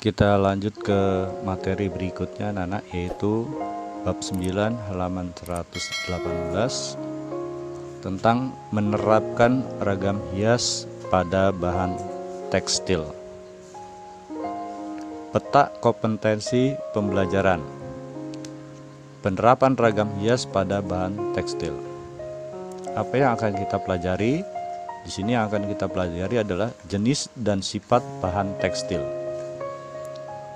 Kita lanjut ke materi berikutnya anak-anak, yaitu bab 9 halaman 118 tentang menerapkan ragam hias pada bahan tekstil. Peta kompetensi pembelajaran. Penerapan ragam hias pada bahan tekstil. Apa yang akan kita pelajari? Di sini yang akan kita pelajari adalah jenis dan sifat bahan tekstil.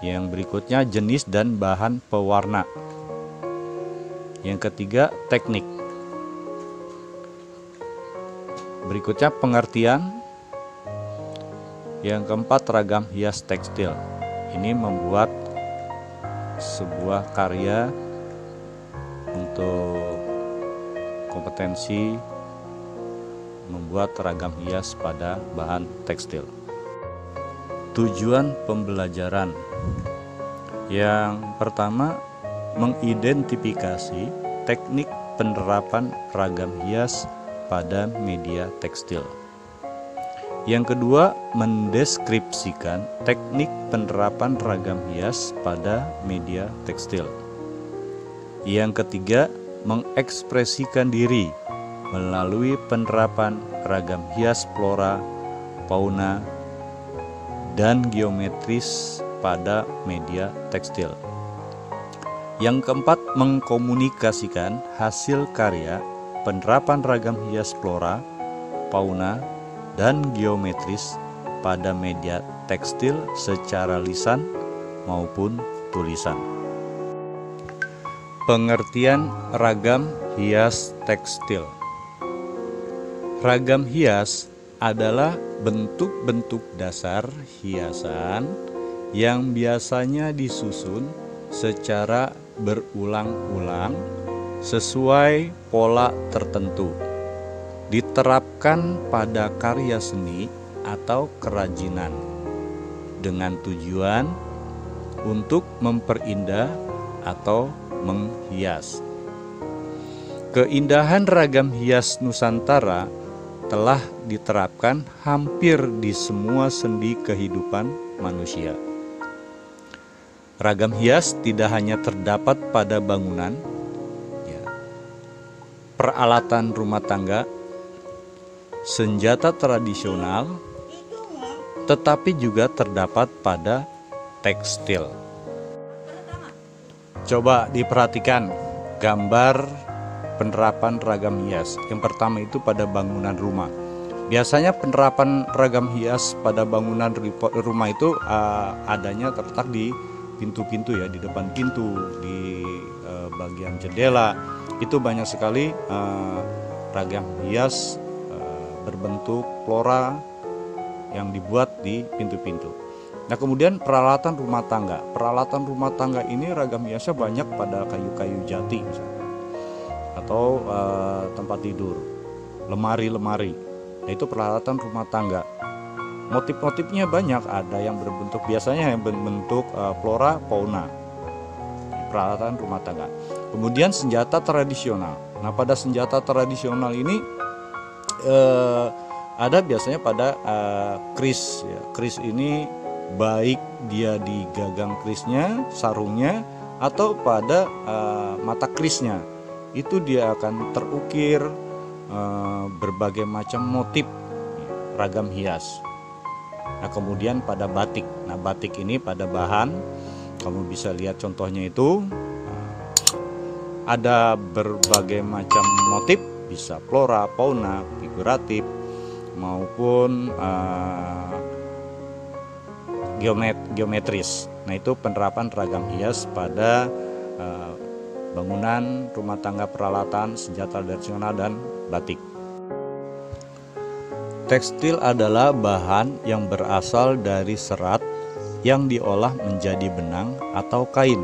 Yang berikutnya jenis dan bahan pewarna. Yang ketiga teknik. Berikutnya pengertian. Yang keempat ragam hias tekstil. Ini membuat sebuah karya untuk kompetensi membuat ragam hias pada bahan tekstil. Tujuan pembelajaran. Yang pertama, mengidentifikasi teknik penerapan ragam hias pada media tekstil. Yang kedua, mendeskripsikan teknik penerapan ragam hias pada media tekstil. Yang ketiga, mengekspresikan diri melalui penerapan ragam hias flora, fauna, dan geometris pada media tekstil. Yang keempat, mengkomunikasikan hasil karya penerapan ragam hias flora, fauna, dan geometris pada media tekstil secara lisan maupun tulisan. Pengertian ragam hias tekstil. Ragam hias adalah bentuk-bentuk dasar hiasan yang biasanya disusun secara berulang-ulang sesuai pola tertentu, diterapkan pada karya seni atau kerajinan dengan tujuan untuk memperindah atau menghias. Keindahan ragam hias Nusantara telah diterapkan hampir di semua sendi kehidupan manusia. Ragam hias tidak hanya terdapat pada bangunan, peralatan rumah tangga, senjata tradisional, tetapi juga terdapat pada tekstil. Coba diperhatikan gambar penerapan ragam hias. Yang pertama itu pada bangunan rumah. Biasanya penerapan ragam hias pada bangunan rumah itu adanya terletak di pintu-pintu ya, di depan pintu, di bagian jendela. Itu banyak sekali ragam hias berbentuk flora yang dibuat di pintu-pintu. Nah, kemudian peralatan rumah tangga. Peralatan rumah tangga ini ragam hiasnya banyak pada kayu-kayu jati misalnya, atau tempat tidur, lemari-lemari. Nah, itu peralatan rumah tangga. Motif-motifnya banyak, ada yang berbentuk biasanya yang berbentuk flora, fauna. Peralatan rumah tangga. Kemudian senjata tradisional. Nah, pada senjata tradisional ini ada biasanya pada kris ya. Kris ini baik dia di gagang krisnya, sarungnya, atau pada mata krisnya. Itu dia akan terukir berbagai macam motif ragam hias. Nah, kemudian pada batik. Nah, batik ini pada bahan, kamu bisa lihat contohnya itu ada berbagai macam motif, bisa flora, fauna, figuratif, maupun geometris. Nah, itu penerapan ragam hias pada bangunan, rumah tangga, peralatan, senjata tradisional, dan batik. Tekstil adalah bahan yang berasal dari serat yang diolah menjadi benang atau kain.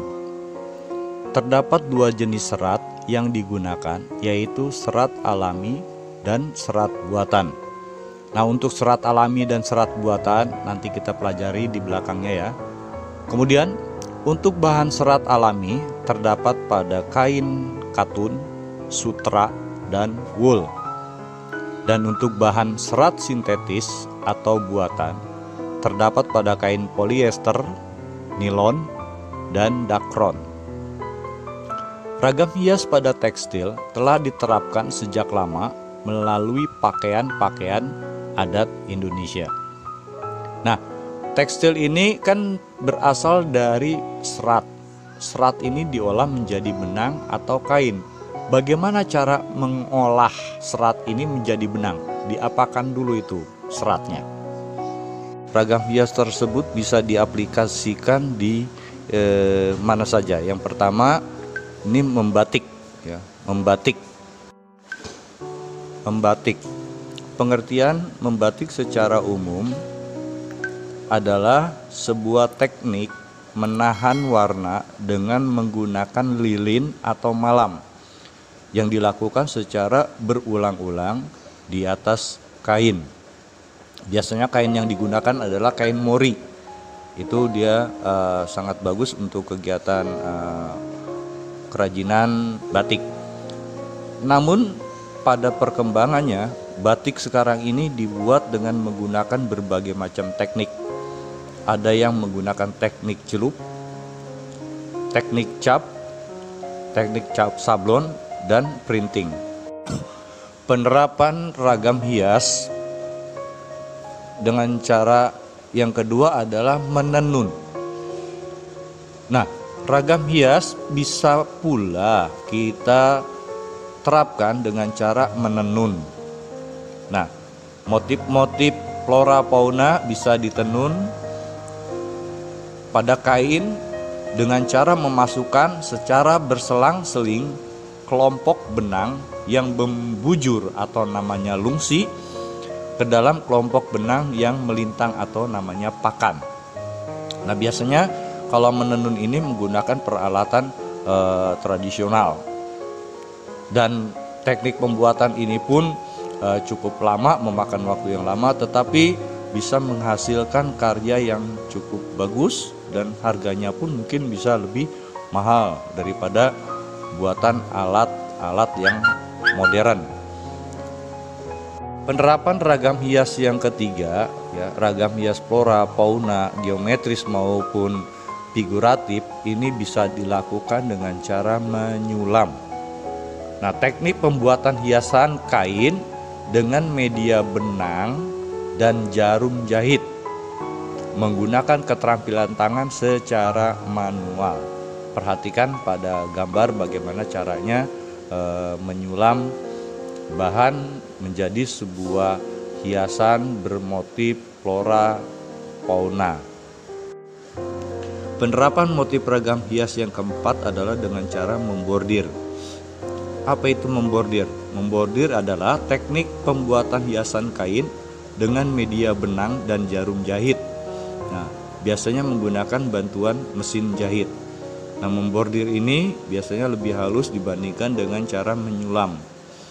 Terdapat dua jenis serat yang digunakan, yaitu serat alami dan serat buatan. Nah, untuk serat alami dan serat buatan nanti kita pelajari di belakangnya ya. Kemudian untuk bahan serat alami terdapat pada kain katun, sutra, dan wool. Dan untuk bahan serat sintetis atau buatan terdapat pada kain polyester, nilon, dan dakron. Ragam hias pada tekstil telah diterapkan sejak lama melalui pakaian-pakaian adat Indonesia. Nah, tekstil ini kan berasal dari serat. Serat ini diolah menjadi benang atau kain. Bagaimana cara mengolah serat ini menjadi benang? Diapakan dulu itu seratnya. Ragam hias tersebut bisa diaplikasikan di mana saja. Yang pertama ini membatik, ya, membatik. Membatik. Pengertian membatik secara umum adalah sebuah teknik menahan warna dengan menggunakan lilin atau malam yang dilakukan secara berulang-ulang di atas kain. Biasanya kain yang digunakan adalah kain mori. Itu dia sangat bagus untuk kegiatan kerajinan batik. Namun pada perkembangannya, batik sekarang ini dibuat dengan menggunakan berbagai macam teknik. Ada yang menggunakan teknik celup, teknik cap sablon, dan printing. Penerapan ragam hias dengan cara yang kedua adalah menenun. Nah, ragam hias bisa pula kita terapkan dengan cara menenun. Nah, motif-motif flora fauna bisa ditenun pada kain dengan cara memasukkan secara berselang-seling kelompok benang yang membujur atau namanya lungsi ke dalam kelompok benang yang melintang atau namanya pakan. Nah, biasanya kalau menenun ini menggunakan peralatan tradisional, dan teknik pembuatan ini pun cukup lama, memakan waktu yang lama, tetapi bisa menghasilkan karya yang cukup bagus dan harganya pun mungkin bisa lebih mahal daripada buatan alat-alat yang modern. Penerapan ragam hias yang ketiga, ya, ragam hias flora, fauna, geometris maupun figuratif ini bisa dilakukan dengan cara menyulam. Nah, teknik pembuatan hiasan kain dengan media benang dan jarum jahit menggunakan keterampilan tangan secara manual. Perhatikan pada gambar bagaimana caranya menyulam bahan menjadi sebuah hiasan bermotif flora fauna. Penerapan motif ragam hias yang keempat adalah dengan cara membordir. Apa itu membordir? Membordir adalah teknik pembuatan hiasan kain dengan media benang dan jarum jahit. Nah, biasanya menggunakan bantuan mesin jahit. Nah, membordir ini biasanya lebih halus dibandingkan dengan cara menyulam.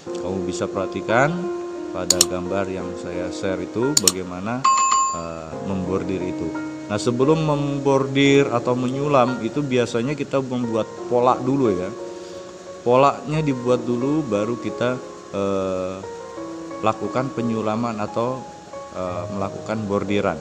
Kamu bisa perhatikan pada gambar yang saya share itu bagaimana membordir itu. Nah, sebelum membordir atau menyulam itu biasanya kita membuat pola dulu, ya. Polanya dibuat dulu, baru kita lakukan penyulaman atau melakukan bordiran.